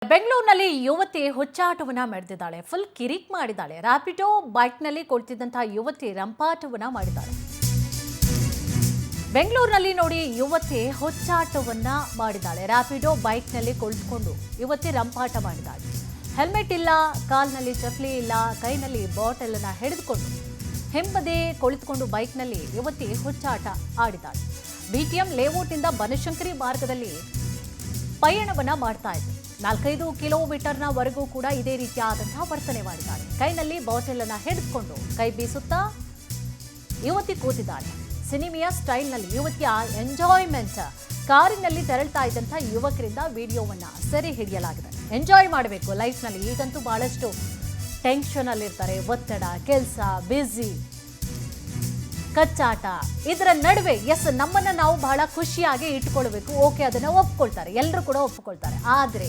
ಬೆಂಗಳೂರಿನಲ್ಲಿ ಯುವತಿ ಹುಚ್ಚಾಟವನ್ನ ಮೆರೆದಿದ್ದಾಳೆ. ಫುಲ್ ಕಿರಿಕ್ ಮಾಡಿದ್ದಾಳೆ. ರ್ಯಾಪಿಡೋ ಬೈಕ್ನಲ್ಲಿ ಕುಳಿತಿದ್ದಂತಹ ಯುವತಿ ರಂಪಾಟವನ್ನ ಮಾಡಿದ್ದಾಳೆ. ಬೆಂಗಳೂರಿನಲ್ಲಿ ನೋಡಿ ಯುವತಿ ಹುಚ್ಚಾಟವನ್ನ ಮಾಡಿದ್ದಾಳೆ. ರ್ಯಾಪಿಡೋ ಬೈಕ್ನಲ್ಲಿ ಕುಳಿತುಕೊಂಡು ಯುವತಿ ರಂಪಾಟ ಮಾಡಿದ್ದಾಳೆ. ಹೆಲ್ಮೆಟ್ ಇಲ್ಲ, ಕಾಲ್ನಲ್ಲಿ ಚಪ್ಪಲಿ ಇಲ್ಲ, ಕೈನಲ್ಲಿ ಬಾಟಲ್ ಅನ್ನ ಹಿಡಿದುಕೊಂಡು ಹಿಂಬದಿ ಕುಳಿತುಕೊಂಡು ಬೈಕ್ನಲ್ಲಿ ಯುವತಿ ಹುಚ್ಚಾಟ ಆಡಿದ್ದಾಳೆ. ಬಿಟಿಎಂ ಲೇಔಟ್ನಿಂದ ಬನಶಂಕರಿ ಮಾರ್ಗದಲ್ಲಿ ಪಯಣವನ್ನ ಮಾಡ್ತಾ ಇದ್ದರು. 4-5 ಕಿಲೋಮೀಟರ್ನವರೆಗೂ ಕೂಡ ಇದೇ ರೀತಿಯಾದಂತಹ ವರ್ತನೆ ಮಾಡಿದ್ದಾಳೆ. ಕೈನಲ್ಲಿ ಬಾಟಲ್ ಅನ್ನ ಹಿಡಿದುಕೊಂಡು ಕೈ ಬೀಸುತ್ತಾ ಯುವತಿ ಕೂತಿದ್ದಾಳೆ. ಸಿನಿಮೆಯ ಸ್ಟೈಲ್ನಲ್ಲಿ ಯುವತಿಯ ಎಂಜಾಯ್ಮೆಂಟ್. ಕಾರಿನಲ್ಲಿ ತೆರಳ್ತಾ ಇದ್ದಂತಹ ಯುವಕರಿಂದ ವಿಡಿಯೋವನ್ನ ಸೆರೆ ಹಿಡಿಯಲಾಗಿದೆ. ಎಂಜಾಯ್ ಮಾಡಬೇಕು ಲೈಫ್ನಲ್ಲಿ. ಈಗಂತೂ ಬಹಳಷ್ಟು ಟೆನ್ಷನ್ ಅಲ್ಲಿರ್ತಾರೆ. ಒತ್ತಡ, ಕೆಲಸ, ಬ್ಯುಸಿ, ಕಚ್ಚಾಟ, ಇದರ ನಡುವೆ ನಮ್ಮನ್ನ ನಾವು ಬಹಳ ಖುಷಿಯಾಗಿ ಇಟ್ಕೊಳ್ಬೇಕು. ಓಕೆ, ಅದನ್ನ ಒಪ್ಕೊಳ್ತಾರೆ, ಎಲ್ಲರೂ ಕೂಡ ಒಪ್ಕೊಳ್ತಾರೆ. ಆದರೆ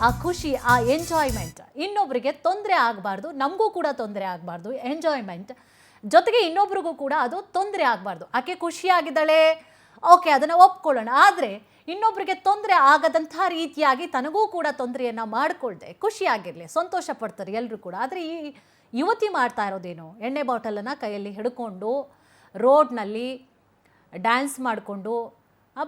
ಆ ಖುಷಿ, ಆ ಎಂಜಾಯ್ಮೆಂಟ್ ಇನ್ನೊಬ್ಬರಿಗೆ ತೊಂದರೆ ಆಗಬಾರ್ದು, ನಮಗೂ ಕೂಡ ತೊಂದರೆ ಆಗಬಾರ್ದು. ಎಂಜಾಯ್ಮೆಂಟ್ ಜೊತೆಗೆ ಇನ್ನೊಬ್ರಿಗೂ ಕೂಡ ಅದು ತೊಂದರೆ ಆಗಬಾರ್ದು. ಆಕೆ ಖುಷಿಯಾಗಿದ್ದಾಳೆ, ಓಕೆ, ಅದನ್ನು ಒಪ್ಕೊಳ್ಳೋಣ. ಆದರೆ ಇನ್ನೊಬ್ಬರಿಗೆ ತೊಂದರೆ ಆಗದಂಥ ರೀತಿಯಾಗಿ ತನಗೂ ಕೂಡ ತೊಂದರೆಯನ್ನು ಮಾಡಿಕೊಳ್ಳದೆ ಖುಷಿಯಾಗಿರಲಿ, ಸಂತೋಷ ಪಡ್ತಾರೆ ಎಲ್ಲರೂ ಕೂಡ. ಆದರೆ ಈ ಯುವತಿ ಮಾಡ್ತಾ ಇರೋದೇನು, ಎಣ್ಣೆ ಬಾಟಲನ್ನು ಕೈಯಲ್ಲಿ ಹಿಡ್ಕೊಂಡು ರೋಡ್ನಲ್ಲಿ ಡ್ಯಾನ್ಸ್ ಮಾಡಿಕೊಂಡು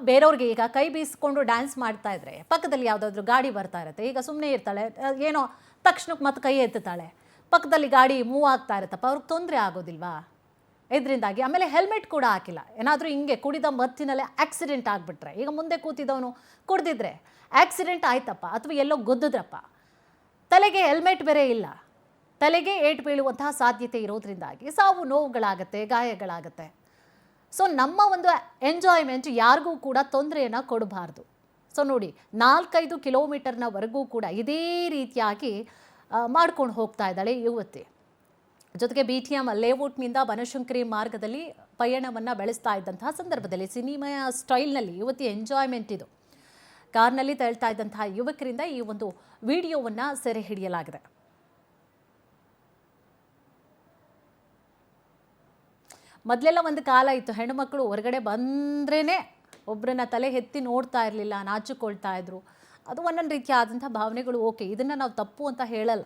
ಬೇರೆಯವ್ರಿಗೆ ಈಗ ಕೈ ಬೀಸ್ಕೊಂಡು ಡ್ಯಾನ್ಸ್ ಮಾಡ್ತಾ ಇದ್ರೆ ಪಕ್ಕದಲ್ಲಿ ಯಾವುದಾದ್ರೂ ಗಾಡಿ ಬರ್ತಾ ಇರುತ್ತೆ. ಈಗ ಸುಮ್ಮನೆ ಇರ್ತಾಳೆ, ಏನೋ ತಕ್ಷಣಕ್ಕೆ ಮತ್ತೆ ಕೈ ಎತ್ತುತ್ತಾಳೆ. ಪಕ್ಕದಲ್ಲಿ ಗಾಡಿ ಮೂವ್ ಆಗ್ತಾ ಇರುತ್ತಪ್ಪ, ಅವ್ರಿಗೆ ತೊಂದರೆ ಆಗೋದಿಲ್ವಾ ಇದರಿಂದಾಗಿ? ಆಮೇಲೆ ಹೆಲ್ಮೆಟ್ ಕೂಡ ಹಾಕಿಲ್ಲ. ಏನಾದರೂ ಹಿಂಗೆ ಕುಡಿದ ಮತ್ತಿನಲ್ಲೇ ಆಕ್ಸಿಡೆಂಟ್ ಆಗಿಬಿಟ್ರೆ, ಈಗ ಮುಂದೆ ಕೂತಿದ್ದವನು ಕುಡ್ದಿದ್ರೆ ಆಕ್ಸಿಡೆಂಟ್ ಆಯ್ತಪ್ಪ, ಅಥವಾ ಎಲ್ಲೋ ಗುದ್ದಿದ್ರಪ್ಪ, ತಲೆಗೆ ಹೆಲ್ಮೆಟ್ ಬೇರೆ ಇಲ್ಲ, ತಲೆಗೆ ಏಟು ಬೀಳುವಂತಹ ಸಾಧ್ಯತೆ ಇರೋದ್ರಿಂದಾಗಿ ಸಾವು ನೋವುಗಳಾಗತ್ತೆ, ಗಾಯಗಳಾಗತ್ತೆ. ಸೊ ನಮ್ಮ ಒಂದು ಎಂಜಾಯ್ಮೆಂಟ್ ಯಾರಿಗೂ ಕೂಡ ತೊಂದರೆಯನ್ನು ಕೊಡಬಾರ್ದು. ಸೊ ನೋಡಿ, 4-5 ಕಿಲೋಮೀಟರ್ನವರೆಗೂ ಕೂಡ ಇದೇ ರೀತಿಯಾಗಿ ಮಾಡ್ಕೊಂಡು ಹೋಗ್ತಾ ಇದ್ದಾಳೆ ಯುವತಿ. ಜೊತೆಗೆ ಬಿಟಿಎಂ ಲೇಔಟ್ನಿಂದ ಬನಶಂಕರಿ ಮಾರ್ಗದಲ್ಲಿ ಪಯಣವನ್ನು ಬೆಳೆಸ್ತಾ ಇದ್ದಂತಹ ಸಂದರ್ಭದಲ್ಲಿ ಸಿನಿಮೆಯ ಸ್ಟೈಲ್ನಲ್ಲಿ ಯುವತಿ ಎಂಜಾಯ್ಮೆಂಟ್ ಇದು. ಕಾರ್ನಲ್ಲಿ ತೆರಳ್ತಾ ಇದ್ದಂತಹ ಯುವಕರಿಂದ ಈ ಒಂದು ವಿಡಿಯೋವನ್ನು ಸೆರೆ ಹಿಡಿಯಲಾಗಿದೆ. ಮೊದಲೆಲ್ಲ ಒಂದು ಕಾಲ ಇತ್ತು, ಹೆಣ್ಣುಮಕ್ಕಳು ಹೊರಗಡೆ ಬಂದ್ರೇ ಒಬ್ಬರನ್ನ ತಲೆ ಎತ್ತಿ ನೋಡ್ತಾ ಇರಲಿಲ್ಲ, ನಾಚಿಕೊಳ್ತಾ ಇದ್ರು. ಅದು ಒಂದೊಂದು ರೀತಿಯಾದಂಥ ಭಾವನೆಗಳು. ಓಕೆ, ಇದನ್ನು ನಾವು ತಪ್ಪು ಅಂತ ಹೇಳಲ್ಲ.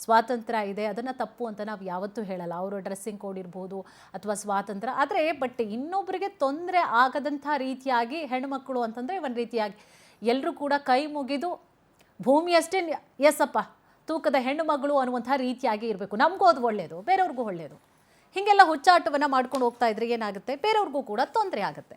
ಸ್ವಾತಂತ್ರ್ಯ ಇದೆ, ಅದನ್ನು ತಪ್ಪು ಅಂತ ನಾವು ಯಾವತ್ತೂ ಹೇಳಲ್ಲ. ಅವರು ಡ್ರೆಸ್ಸಿಂಗ್ ಕೋಡ್ ಇರ್ಬೋದು ಅಥವಾ ಸ್ವಾತಂತ್ರ್ಯ. ಆದರೆ ಬಟ್ ಇನ್ನೊಬ್ಬರಿಗೆ ತೊಂದರೆ ಆಗದಂಥ ರೀತಿಯಾಗಿ ಹೆಣ್ಣುಮಕ್ಕಳು ಅಂತಂದರೆ ಒಂದು ರೀತಿಯಾಗಿ ಎಲ್ಲರೂ ಕೂಡ ಕೈ ಮುಗಿದು ಭೂಮಿಯಷ್ಟೇ ಎಸ್ಸಪ್ಪ ತೂಕದ ಹೆಣ್ಣು ಮಗಳು ಅನ್ನುವಂಥ ರೀತಿಯಾಗಿ ಇರಬೇಕು. ನಮಗೂ ಅದು ಒಳ್ಳೆಯದು, ಬೇರೆಯವ್ರಿಗೂ ಒಳ್ಳೆಯದು. ಹೀಗೆಲ್ಲ ಹುಚ್ಚಾಟವನ್ನು ಮಾಡ್ಕೊಂಡು ಹೋಗ್ತಾ ಇದ್ರೆ ಏನಾಗುತ್ತೆ, ಬೇರೆಯವ್ರಿಗೂ ಕೂಡ ತೊಂದರೆ ಆಗುತ್ತೆ.